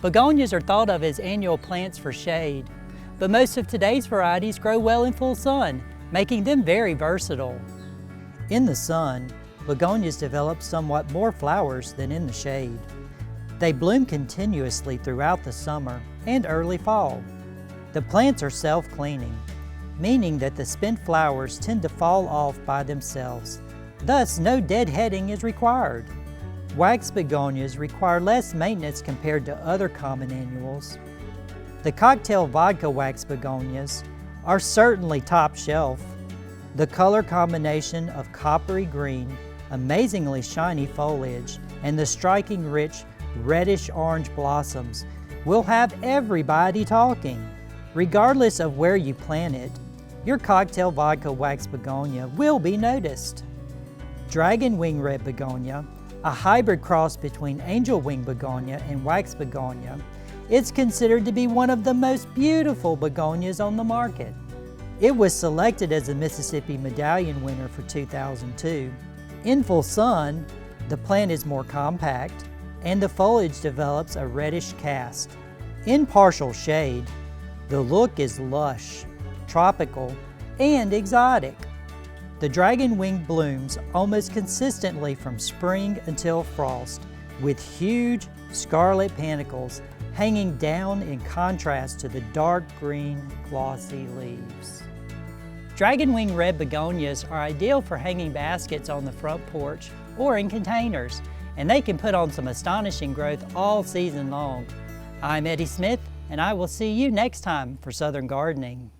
Begonias are thought of as annual plants for shade, but most of today's varieties grow well in full sun, making them very versatile. In the sun, begonias develop somewhat more flowers than in the shade. They bloom continuously throughout the summer and early fall. The plants are self-cleaning, meaning that the spent flowers tend to fall off by themselves. Thus, no deadheading is required. Wax begonias require less maintenance compared to other common annuals. The Cocktail Vodka Wax Begonias are certainly top shelf. The color combination of coppery-green, amazingly shiny foliage, and the striking rich reddish-orange blossoms will have everybody talking. Regardless of where you plant it, your Cocktail Vodka Wax Begonia will be noticed. Dragon Wing Red Begonia, a hybrid cross between angelwing begonia and wax begonia, it's considered to be one of the most beautiful begonias on the market. It was selected as a Mississippi Medallion winner for 2002. In full sun, the plant is more compact and the foliage develops a reddish cast. In partial shade, the look is lush, tropical, and exotic. The dragon wing blooms almost consistently from spring until frost, with huge scarlet panicles hanging down in contrast to the dark green, glossy leaves. Dragon wing red begonias are ideal for hanging baskets on the front porch or in containers, and they can put on some astonishing growth all season long. I'm Eddie Smith, and I will see you next time for Southern Gardening.